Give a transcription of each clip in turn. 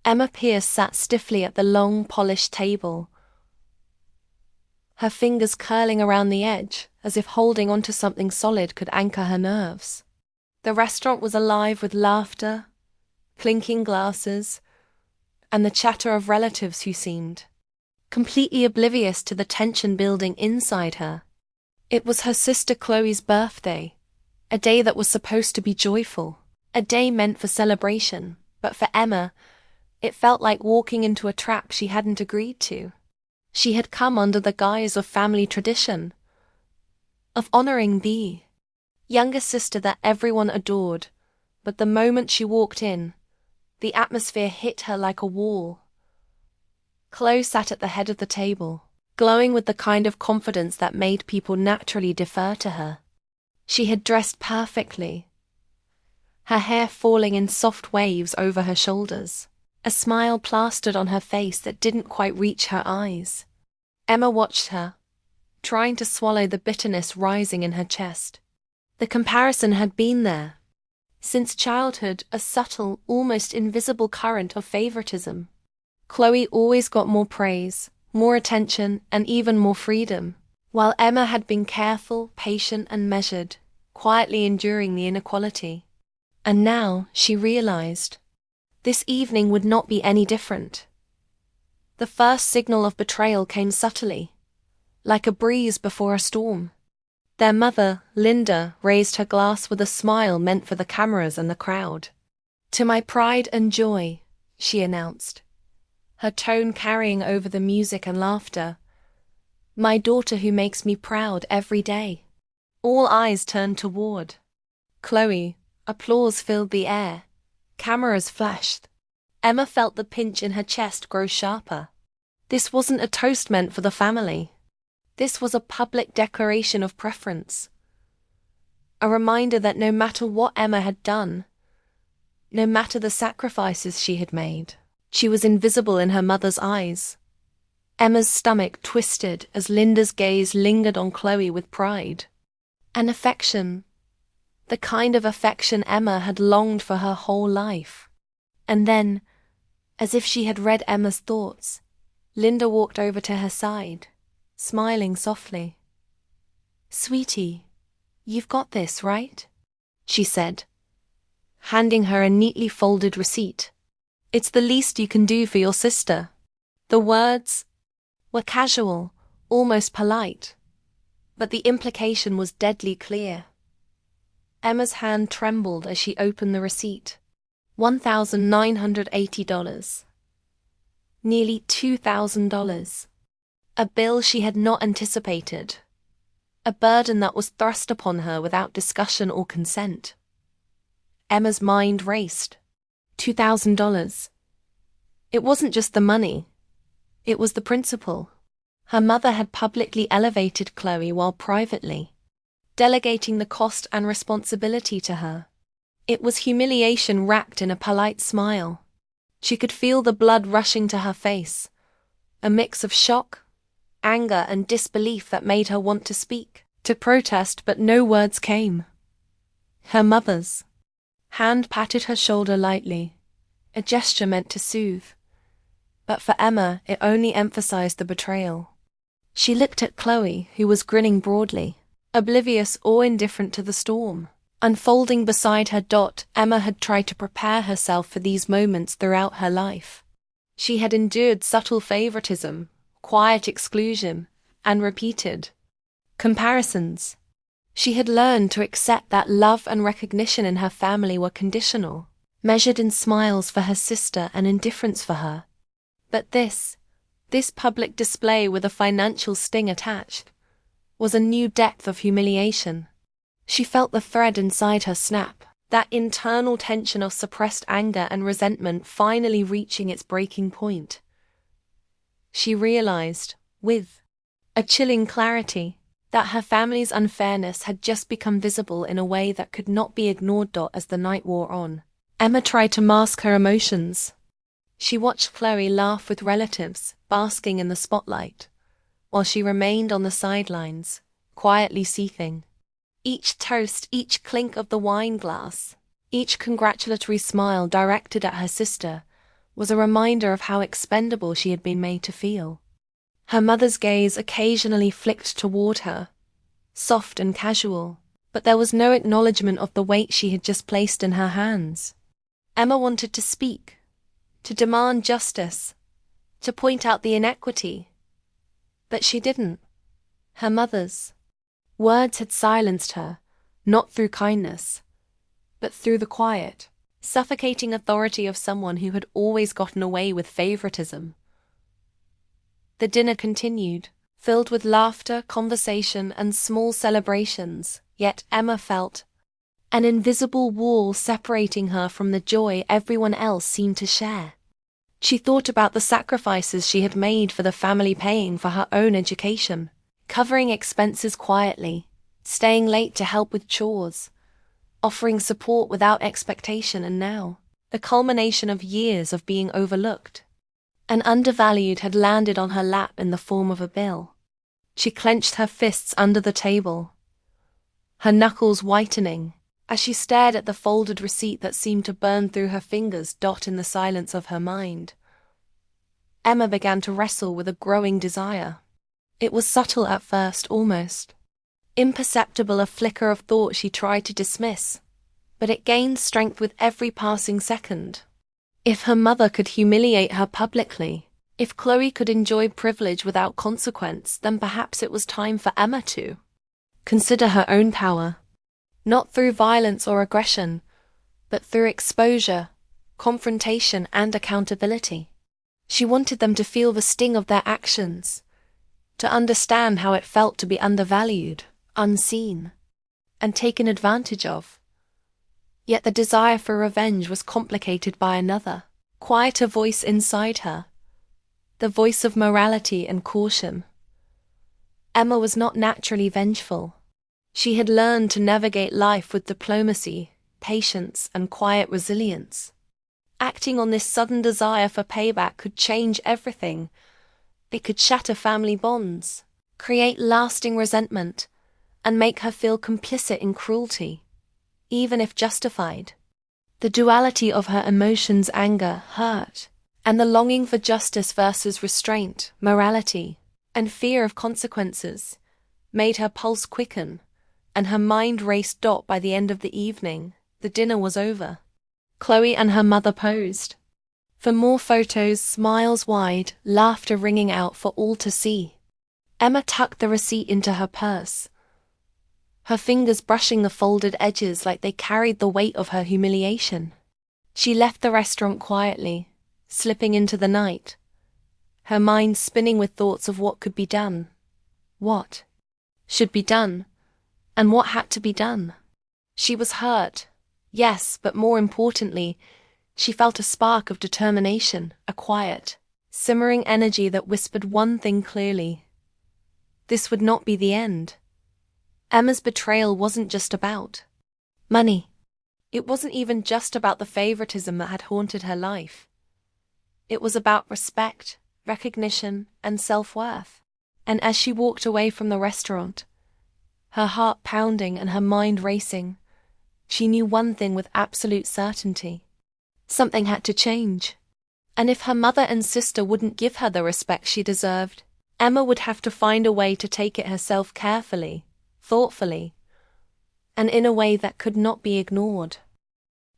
Emma Pierce sat stiffly at the long, polished table, her fingers curling around the edge, as if holding onto something solid could anchor her nerves. The restaurant was alive with laughter, clinking glasses, and the chatter of relatives who seemed completely oblivious to the tension building inside her. It was her sister Chloe's birthday, a day that was supposed to be joyful, a day meant for celebration, but for Emma, it felt like walking into a trap she hadn't agreed to. She had come under the guise of family tradition, of honoring the younger sister that everyone adored, but the moment she walked in, the atmosphere hit her like a wall. Chloe sat at the head of the table, glowing with the kind of confidence that made people naturally defer to her. She had dressed perfectly, her hair falling in soft waves over her shoulders, a smile plastered on her face that didn't quite reach her eyes. Emma watched her, trying to swallow the bitterness rising in her chest. The comparison had been there. Since childhood, a subtle, almost invisible current of favoritism. Chloe always got more praise, more attention, and even more freedom, while Emma had been careful, patient, and measured, quietly enduring the inequality. And now, she realized, this evening would not be any different. The first signal of betrayal came subtly, like a breeze before a storm. Their mother, Linda, raised her glass with a smile meant for the cameras and the crowd. "To my pride and joy," she announced, her tone carrying over the music and laughter. "My daughter who makes me proud every day." All eyes turned toward Chloe. Applause filled the air. Cameras flashed. Emma felt the pinch in her chest grow sharper. This wasn't a toast meant for the family. This was a public declaration of preference. A reminder that no matter what Emma had done, no matter the sacrifices she had made, she was invisible in her mother's eyes. Emma's stomach twisted as Linda's gaze lingered on Chloe with pride. An affection, the kind of affection Emma had longed for her whole life. And then, as if she had read Emma's thoughts, Linda walked over to her side, smiling softly. "Sweetie, you've got this, right?" she said, handing her a neatly folded receipt. "It's the least you can do for your sister." The words were casual, almost polite, but the implication was deadly clear. Emma's hand trembled as she opened the receipt. $1,980. Nearly $2,000. A bill she had not anticipated. A burden that was thrust upon her without discussion or consent. Emma's mind raced. $2,000. It wasn't just the money. It was the principle. Her mother had publicly elevated Chloe while privately delegating the cost and responsibility to her. It was humiliation wrapped in a polite smile. She could feel the blood rushing to her face, a mix of shock, anger, and disbelief that made her want to speak, to protest, but no words came. Her mother's hand patted her shoulder lightly, a gesture meant to soothe. But for Emma, it only emphasized the betrayal. She looked at Chloe, who was grinning broadly, oblivious or indifferent to the storm. Unfolding beside her, Emma had tried to prepare herself for these moments throughout her life. She had endured subtle favoritism, quiet exclusion, and repeated comparisons. She had learned to accept that love and recognition in her family were conditional, measured in smiles for her sister and indifference for her. But this public display with a financial sting attached, was a new depth of humiliation. She felt the thread inside her snap, that internal tension of suppressed anger and resentment finally reaching its breaking point. She realized, with a chilling clarity, that her family's unfairness had just become visible in a way that could not be ignored. As the night wore on, Emma tried to mask her emotions. She watched Chloe laugh with relatives, basking in the spotlight, while she remained on the sidelines, quietly seething. Each toast, each clink of the wine glass, each congratulatory smile directed at her sister was a reminder of how expendable she had been made to feel. Her mother's gaze occasionally flicked toward her, soft and casual, but there was no acknowledgement of the weight she had just placed in her hands. Emma wanted to speak, to demand justice, to point out the inequity, but she didn't. Her mother's words had silenced her, not through kindness, but through the quiet, suffocating authority of someone who had always gotten away with favoritism. The dinner continued, filled with laughter, conversation, and small celebrations, yet Emma felt an invisible wall separating her from the joy everyone else seemed to share. She thought about the sacrifices she had made for the family, paying for her own education, covering expenses quietly, staying late to help with chores, offering support without expectation, and now, the culmination of years of being overlooked, and undervalued, had landed on her lap in the form of a bill. She clenched her fists under the table, her knuckles whitening, as she stared at the folded receipt that seemed to burn through her fingers. In the silence of her mind, Emma began to wrestle with a growing desire. It was subtle at first, almost imperceptible, a flicker of thought she tried to dismiss, but it gained strength with every passing second. If her mother could humiliate her publicly, if Chloe could enjoy privilege without consequence, then perhaps it was time for Emma to consider her own power, not through violence or aggression, but through exposure, confrontation, and accountability. She wanted them to feel the sting of their actions, to understand how it felt to be undervalued, unseen, and taken advantage of. Yet the desire for revenge was complicated by another, quieter voice inside her, the voice of morality and caution. Emma was not naturally vengeful. She had learned to navigate life with diplomacy, patience, and quiet resilience. Acting on this sudden desire for payback could change everything. It could shatter family bonds, create lasting resentment, and make her feel complicit in cruelty, even if justified. The duality of her emotions, anger, hurt, and the longing for justice versus restraint, morality, and fear of consequences, made her pulse quicken, and her mind race. By the end of the evening, the dinner was over. Chloe and her mother posed for more photos, smiles wide, laughter ringing out for all to see. Emma tucked the receipt into her purse, her fingers brushing the folded edges like they carried the weight of her humiliation. She left the restaurant quietly, slipping into the night, her mind spinning with thoughts of what could be done, what should be done, and what had to be done. She was hurt, yes, but more importantly, she felt a spark of determination, a quiet, simmering energy that whispered one thing clearly: this would not be the end. Emma's betrayal wasn't just about money. It wasn't even just about the favoritism that had haunted her life. It was about respect, recognition, and self-worth. And as she walked away from the restaurant, her heart pounding and her mind racing, she knew one thing with absolute certainty: something had to change. And if her mother and sister wouldn't give her the respect she deserved, Emma would have to find a way to take it herself, carefully, thoughtfully, and in a way that could not be ignored.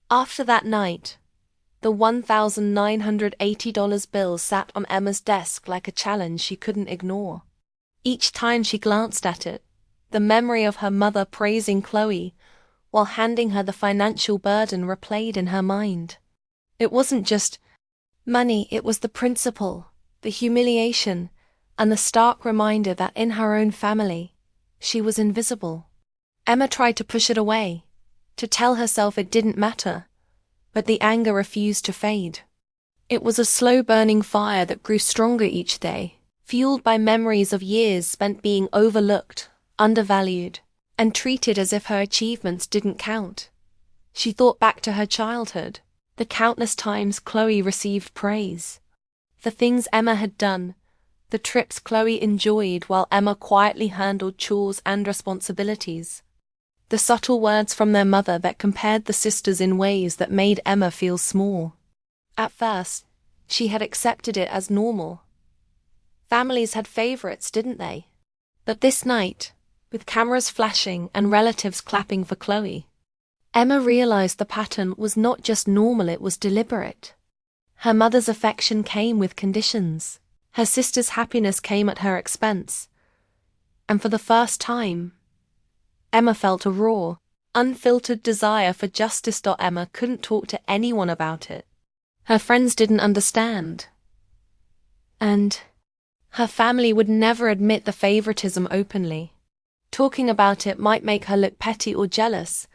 After that night, the $1,980 bill sat on Emma's desk like a challenge she couldn't ignore. Each time she glanced at it, the memory of her mother praising Chloe while handing her the financial burden replayed in her mind. It wasn't just money, it was the principle, the humiliation, and the stark reminder that in her own family, she was invisible. Emma tried to push it away, to tell herself it didn't matter, but the anger refused to fade. It was a slow-burning fire that grew stronger each day, fueled by memories of years spent being overlooked, undervalued, and treated as if her achievements didn't count. She thought back to her childhood, the countless times Chloe received praise, the things Emma had done, the trips Chloe enjoyed while Emma quietly handled chores and responsibilities, the subtle words from their mother that compared the sisters in ways that made Emma feel small. At first, She had accepted it as normal. Families had favorites, didn't they? But this night, with cameras flashing and relatives clapping for Chloe, Emma realized the pattern was not just normal, it was deliberate. Her mother's affection came with conditions. Her sister's happiness came at her expense. And for the first time, Emma felt a raw, unfiltered desire for justice. Emma couldn't talk to anyone about it. Her friends didn't understand. And her family would never admit the favoritism openly. Talking about it might make her look petty or jealous,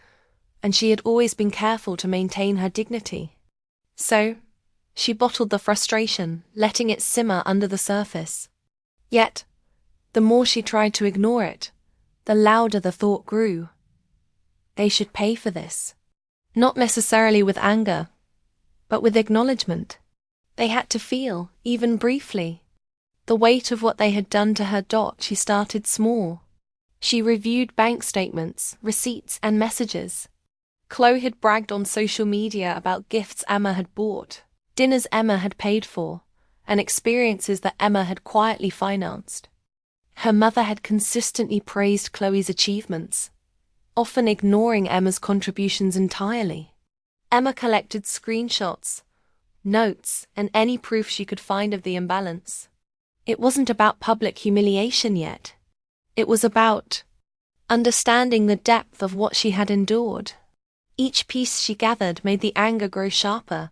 and she had always been careful to maintain her dignity. So, she bottled the frustration, letting it simmer under the surface. Yet, the more she tried to ignore it, the louder the thought grew. They should pay for this. Not necessarily with anger, but with acknowledgement. They had to feel, even briefly, the weight of what they had done to her. She started small. She reviewed bank statements, receipts, and messages. Chloe had bragged on social media about gifts Emma had bought, dinners Emma had paid for, and experiences that Emma had quietly financed. Her mother had consistently praised Chloe's achievements, often ignoring Emma's contributions entirely. Emma collected screenshots, notes, and any proof she could find of the imbalance. It wasn't about public humiliation yet. It was about understanding the depth of what she had endured. Each piece she gathered made the anger grow sharper,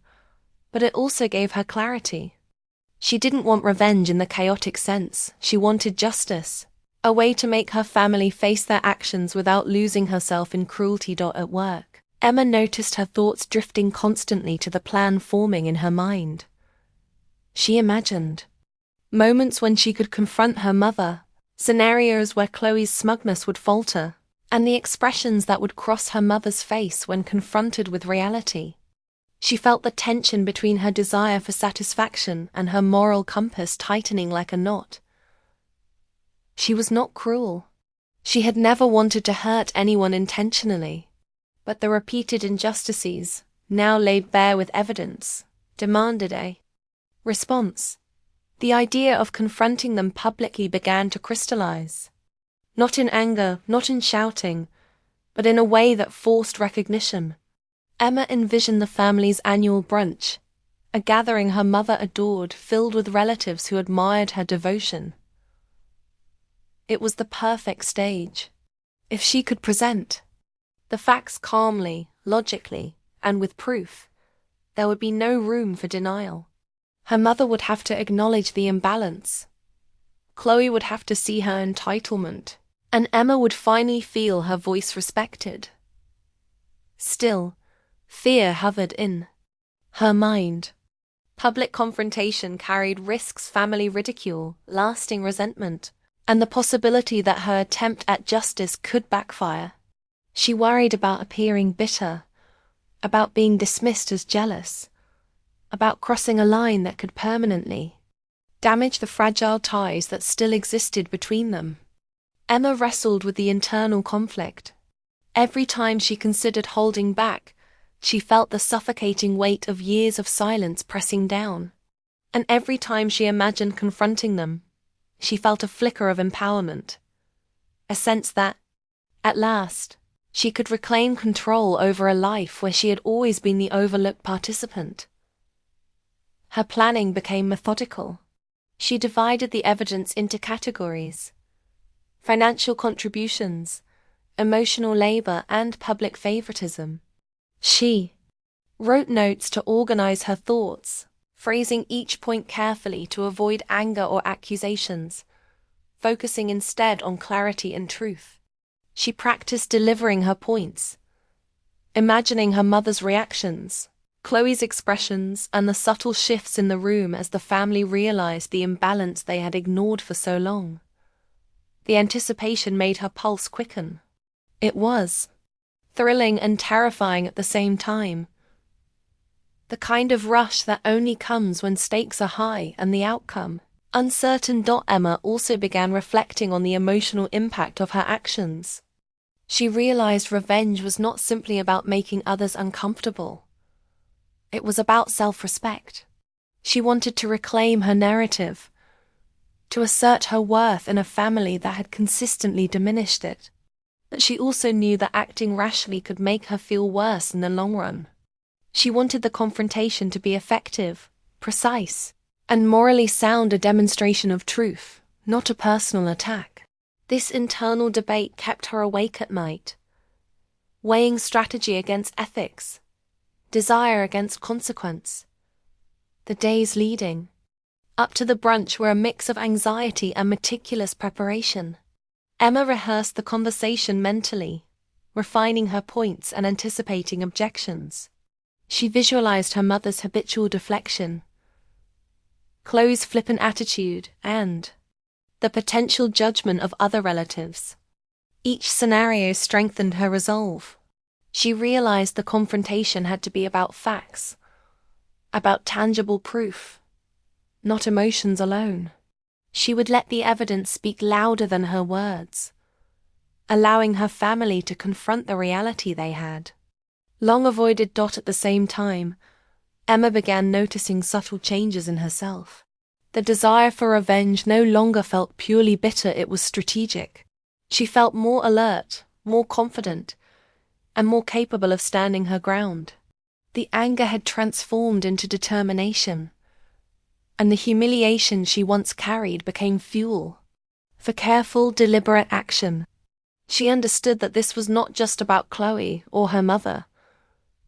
but it also gave her clarity. She didn't want revenge in the chaotic sense. She wanted justice, a way to make her family face their actions without losing herself in cruelty. At work, Emma noticed her thoughts drifting constantly to the plan forming in her mind. She imagined moments when she could confront her mother, scenarios where Chloe's smugness would falter, and the expressions that would cross her mother's face when confronted with reality. She felt the tension between her desire for satisfaction and her moral compass tightening like a knot. She was not cruel. She had never wanted to hurt anyone intentionally. But the repeated injustices, now laid bare with evidence, demanded a response. The idea of confronting them publicly began to crystallize. Not in anger, not in shouting, but in a way that forced recognition. Emma envisioned the family's annual brunch, a gathering her mother adored, filled with relatives who admired her devotion. It was the perfect stage. If she could present the facts calmly, logically, and with proof, there would be no room for denial. Her mother would have to acknowledge the imbalance. Chloe would have to see her entitlement, and Emma would finally feel her voice respected. Still, fear hovered in her mind. Public confrontation carried risks: family ridicule, lasting resentment, and the possibility that her attempt at justice could backfire. She worried about appearing bitter, about being dismissed as jealous, about crossing a line that could permanently damage the fragile ties that still existed between them. Emma wrestled with the internal conflict. Every time she considered holding back, she felt the suffocating weight of years of silence pressing down. And every time she imagined confronting them, she felt a flicker of empowerment, a sense that, at last, she could reclaim control over a life where she had always been the overlooked participant. Her planning became methodical. She divided the evidence into categories: financial contributions, emotional labor, and public favoritism. She wrote notes to organize her thoughts, phrasing each point carefully to avoid anger or accusations, focusing instead on clarity and truth. She practiced delivering her points, imagining her mother's reactions, Chloe's expressions, and the subtle shifts in the room as the family realized the imbalance they had ignored for so long. The anticipation made her pulse quicken. It was thrilling and terrifying at the same time. The kind of rush that only comes when stakes are high and the outcome uncertain. Emma also began reflecting on the emotional impact of her actions. She realized revenge was not simply about making others uncomfortable. It was about self-respect. She wanted to reclaim her narrative, to assert her worth in a family that had consistently diminished it. But she also knew that acting rashly could make her feel worse in the long run. She wanted the confrontation to be effective, precise, and morally sound, a demonstration of truth, not a personal attack. This internal debate kept her awake at night, weighing strategy against ethics, desire against consequence. The days leading up to the brunch were a mix of anxiety and meticulous preparation. Emma rehearsed the conversation mentally, refining her points and anticipating objections. She visualized her mother's habitual deflection, Chloe's flippant attitude, and the potential judgment of other relatives. Each scenario strengthened her resolve. She realized the confrontation had to be about facts, about tangible proof, not emotions alone. She would let the evidence speak louder than her words, allowing her family to confront the reality they had. Long avoided. At the same time, Emma began noticing subtle changes in herself. The desire for revenge no longer felt purely bitter, it was strategic. She felt more alert, more confident, and more capable of standing her ground. The anger had transformed into determination, and the humiliation she once carried became fuel for careful, deliberate action. She understood that this was not just about Chloe or her mother.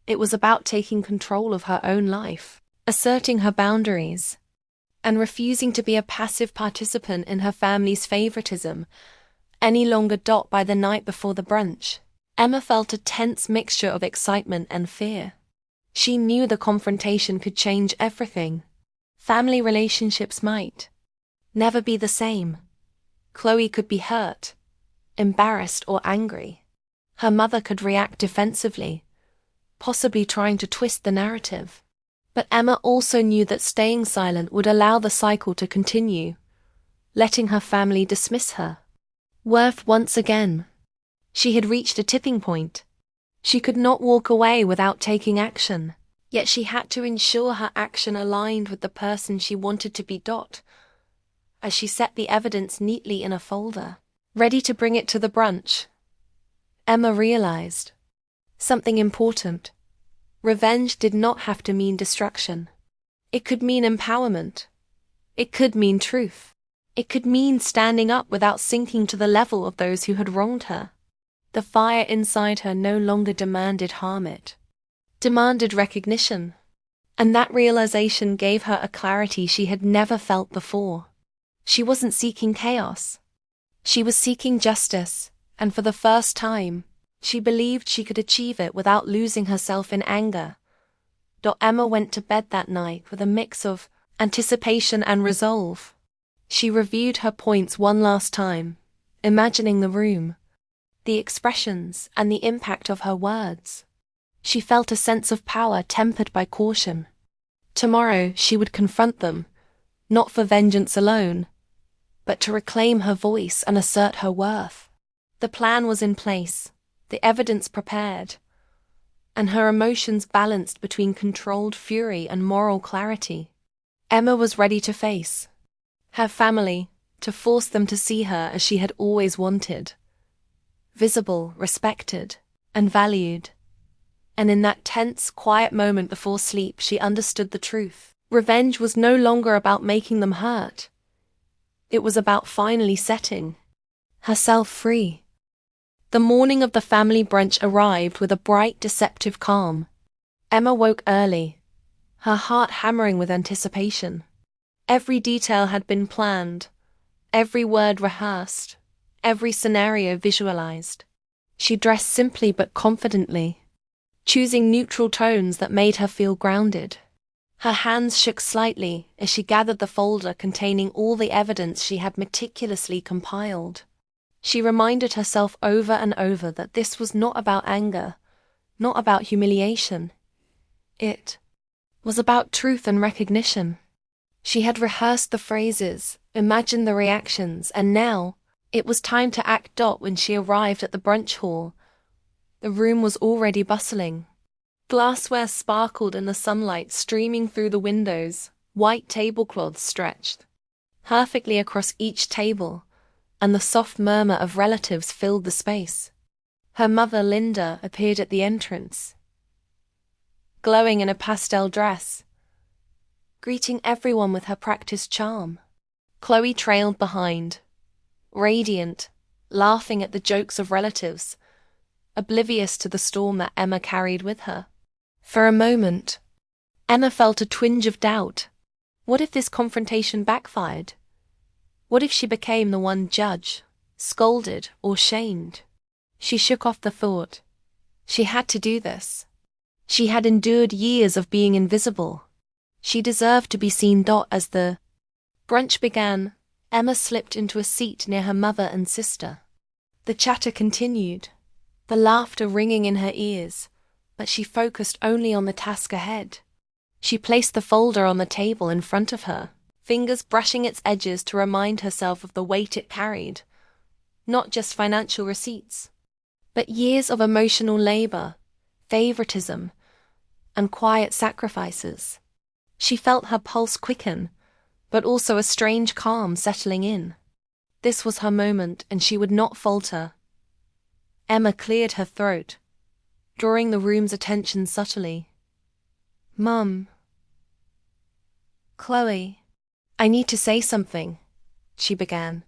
It was about taking control of her own life, asserting her boundaries, and refusing to be a passive participant in her family's favoritism any longer. By the night before the brunch, Emma felt a tense mixture of excitement and fear. She knew the confrontation could change everything. Family relationships might never be the same. Chloe could be hurt, embarrassed, or angry. Her mother could react defensively, possibly trying to twist the narrative. But Emma also knew that staying silent would allow the cycle to continue, letting her family dismiss her worth once again. She had reached a tipping point. She could not walk away without taking action, yet she had to ensure her action aligned with the person she wanted to be. As she set the evidence neatly in a folder, ready to bring it to the brunch, Emma realized something important. Revenge did not have to mean destruction. It could mean empowerment. It could mean truth. It could mean standing up without sinking to the level of those who had wronged her. The fire inside her no longer demanded harm, it demanded recognition. And that realization gave her a clarity she had never felt before. She wasn't seeking chaos. She was seeking justice, and for the first time, she believed she could achieve it without losing herself in anger. Emma went to bed that night with a mix of anticipation and resolve. She reviewed her points one last time, imagining the room, the expressions, and the impact of her words. She felt a sense of power tempered by caution. Tomorrow she would confront them, not for vengeance alone, but to reclaim her voice and assert her worth. The plan was in place, the evidence prepared, and her emotions balanced between controlled fury and moral clarity. Emma was ready to face her family, to force them to see her as she had always wanted, visible, respected, and valued. And in that tense, quiet moment before sleep, she understood the truth. Revenge was no longer about making them hurt. It was about finally setting herself free. The morning of the family brunch arrived with a bright, deceptive calm. Emma woke early, her heart hammering with anticipation. Every detail had been planned, every word rehearsed, every scenario visualized. She dressed simply but confidently, choosing neutral tones that made her feel grounded. Her hands shook slightly as she gathered the folder containing all the evidence she had meticulously compiled. She reminded herself over and over that this was not about anger, not about humiliation. It was about truth and recognition. She had rehearsed the phrases, imagined the reactions, and now it was time to act. When she arrived at the brunch hall, the room was already bustling. Glassware sparkled in the sunlight streaming through the windows, White tablecloths stretched perfectly across each table, and the soft murmur of relatives filled the space. Her mother, Linda, appeared at the entrance, glowing in a pastel dress, greeting everyone with her practiced charm. Chloe trailed behind, radiant, laughing at the jokes of relatives, oblivious to the storm that Emma carried with her. For a moment, Emma felt a twinge of doubt. What if this confrontation backfired? What if she became the one judged, scolded, or shamed? She shook off the thought. She had to do this. She had endured years of being invisible. She deserved to be seen. As the brunch began, Emma slipped into a seat near her mother and sister. The chatter continued, the laughter ringing in her ears, but she focused only on the task ahead. She placed the folder on the table in front of her, fingers brushing its edges to remind herself of the weight it carried. Not just financial receipts, but years of emotional labor, favoritism, and quiet sacrifices. She felt her pulse quicken, but also a strange calm settling in. This was her moment, and she would not falter. Emma cleared her throat, drawing the room's attention subtly. "Mum. Chloe, I need to say something," she began,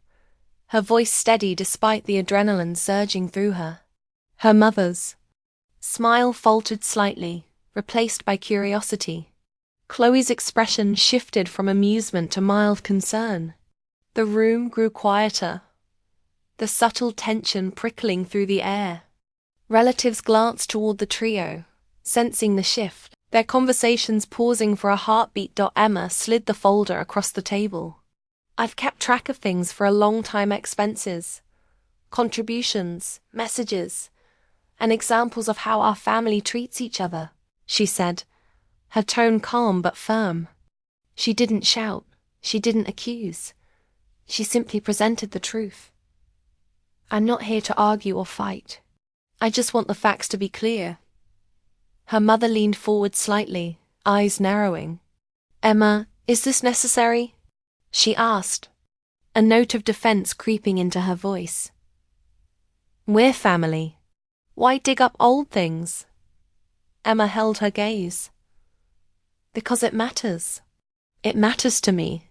her voice steady despite the adrenaline surging through her. Her mother's smile faltered slightly, replaced by curiosity. Chloe's expression shifted from amusement to mild concern. The room grew quieter, the subtle tension prickling through the air. Relatives glanced toward the trio, sensing the shift, their conversations pausing for a heartbeat. Emma slid the folder across the table. "I've kept track of things for a long time: expenses, contributions, messages, and examples of how our family treats each other," she said, her tone calm but firm. She didn't shout, she didn't accuse. She simply presented the truth. "I'm not here to argue or fight. I just want the facts to be clear." Her mother leaned forward slightly, eyes narrowing. "Emma, is this necessary?" she asked, a note of defense creeping into her voice. "We're family. Why dig up old things?" Emma held her gaze. "Because it matters. It matters to me.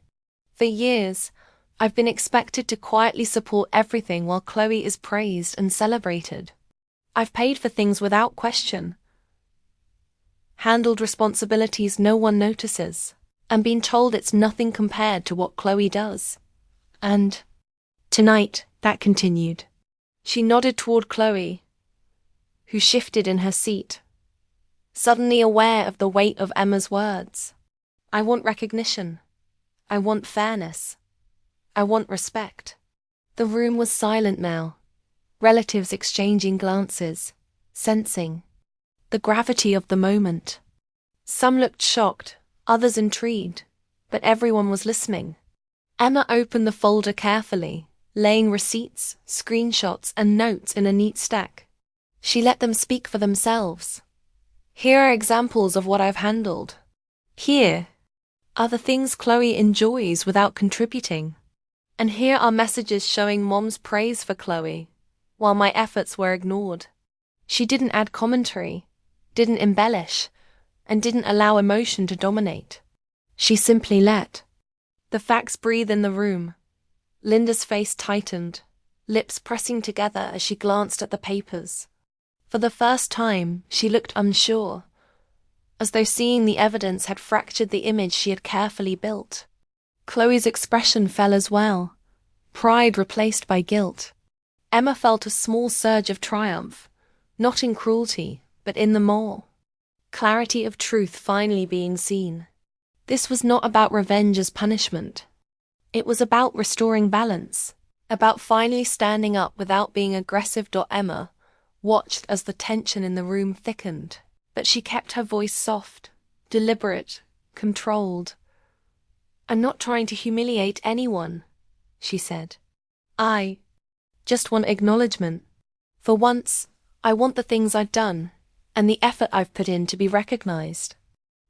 For years, I've been expected to quietly support everything while Chloe is praised and celebrated. I've paid for things without question, handled responsibilities no one notices, and been told it's nothing compared to what Chloe does. And tonight, that continued." She nodded toward Chloe, who shifted in her seat, suddenly aware of the weight of Emma's words. "I want recognition. I want fairness. I want respect." The room was silent now, relatives exchanging glances, sensing the gravity of the moment. Some looked shocked, others intrigued, but everyone was listening. Emma opened the folder carefully, laying receipts, screenshots, and notes in a neat stack. She let them speak for themselves. "Here are examples of what I've handled. Here are the things Chloe enjoys without contributing. And here are messages showing Mom's praise for Chloe, while my efforts were ignored." She didn't add commentary, didn't embellish, and didn't allow emotion to dominate. She simply let the facts breathe in the room. Linda's face tightened, lips pressing together as she glanced at the papers. For the first time, she looked unsure, as though seeing the evidence had fractured the image she had carefully built. Chloe's expression fell as well, pride replaced by guilt. Emma felt a small surge of triumph, not in cruelty, but in the more clarity of truth finally being seen. This was not about revenge as punishment. It was about restoring balance, about finally standing up without being aggressive. Emma watched as the tension in the room thickened, but she kept her voice soft, deliberate, controlled. "I'm not trying to humiliate anyone," she said. "I just want acknowledgement. For once, I want the things I've done, and the effort I've put in, to be recognized."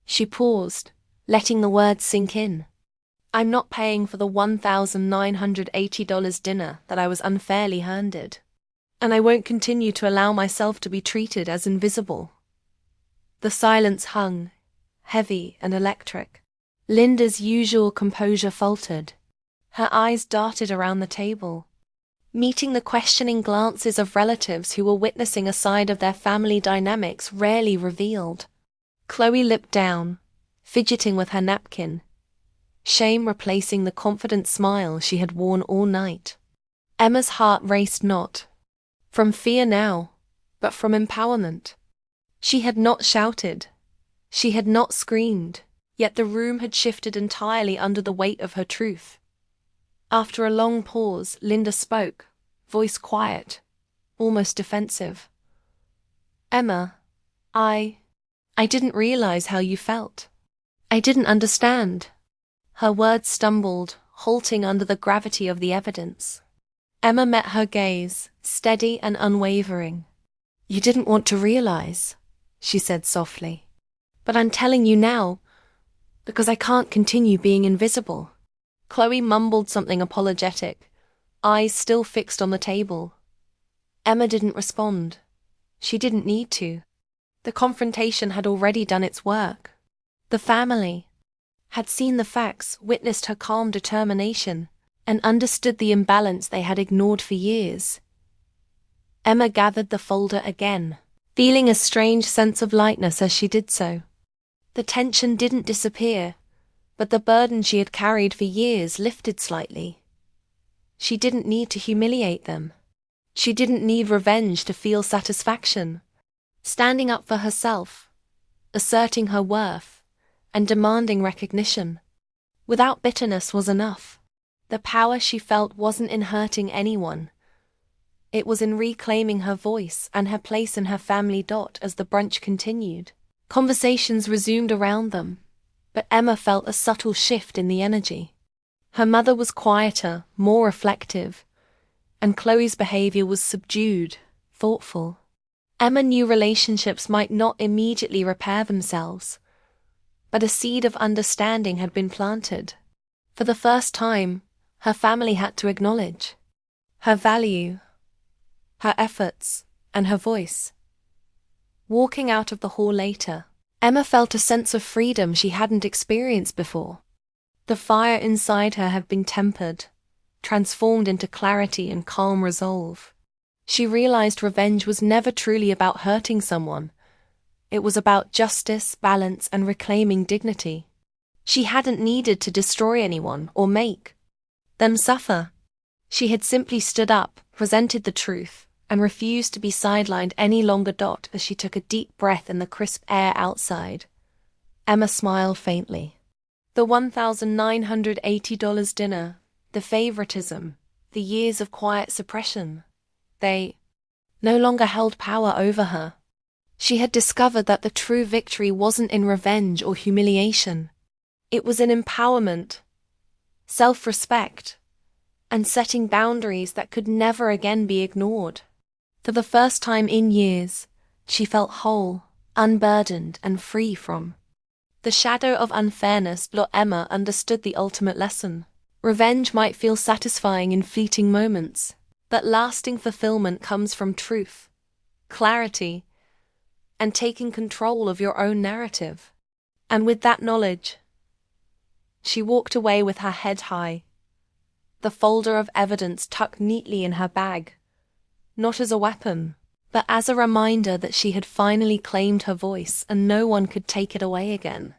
She paused, letting the words sink in. I'm not paying for the $1,980 dinner that I was unfairly handed. And I won't continue to allow myself to be treated as invisible. The silence hung, heavy and electric. Linda's usual composure faltered. Her eyes darted around the table, meeting the questioning glances of relatives who were witnessing a side of their family dynamics rarely revealed. Chloe looked down, fidgeting with her napkin, shame replacing the confident smile she had worn all night. Emma's heart raced not from fear now, but from empowerment. She had not shouted. She had not screamed, yet the room had shifted entirely under the weight of her truth. After a long pause, Linda spoke, voice quiet, almost defensive. Emma, I didn't realize how you felt. I didn't understand. Her words stumbled, halting under the gravity of the evidence. Emma met her gaze, steady and unwavering. You didn't want to realize, she said softly. But I'm telling you now, because I can't continue being invisible. Chloe mumbled something apologetic, eyes still fixed on the table. Emma didn't respond. She didn't need to. The confrontation had already done its work. The family had seen the facts, witnessed her calm determination, and understood the imbalance they had ignored for years. Emma gathered the folder again, feeling a strange sense of lightness as she did so. The tension didn't disappear, but the burden she had carried for years lifted slightly. She didn't need to humiliate them. She didn't need revenge to feel satisfaction. Standing up for herself, asserting her worth, and demanding recognition, without bitterness was enough. The power she felt wasn't in hurting anyone. It was in reclaiming her voice and her place in her family. As the brunch continued, conversations resumed around them, but Emma felt a subtle shift in the energy. Her mother was quieter, more reflective, and Chloe's behavior was subdued, thoughtful. Emma knew relationships might not immediately repair themselves, but a seed of understanding had been planted. For the first time, her family had to acknowledge her value, her efforts, and her voice. Walking out of the hall later, Emma felt a sense of freedom she hadn't experienced before. The fire inside her had been tempered, transformed into clarity and calm resolve. She realized revenge was never truly about hurting someone. It was about justice, balance, and reclaiming dignity. She hadn't needed to destroy anyone or make them suffer. She had simply stood up, presented the truth, and refused to be sidelined any longer. As she took a deep breath in the crisp air outside, Emma smiled faintly. The $1,980 dinner, the favoritism, the years of quiet suppression, they no longer held power over her. She had discovered that the true victory wasn't in revenge or humiliation. It was in empowerment, self-respect, and setting boundaries that could never again be ignored. For the first time in years, she felt whole, unburdened, and free from the shadow of unfairness. Emma understood the ultimate lesson. Revenge might feel satisfying in fleeting moments, but lasting fulfillment comes from truth, clarity, and taking control of your own narrative. And with that knowledge, she walked away with her head high, the folder of evidence tucked neatly in her bag, not as a weapon, but as a reminder that she had finally claimed her voice and no one could take it away again.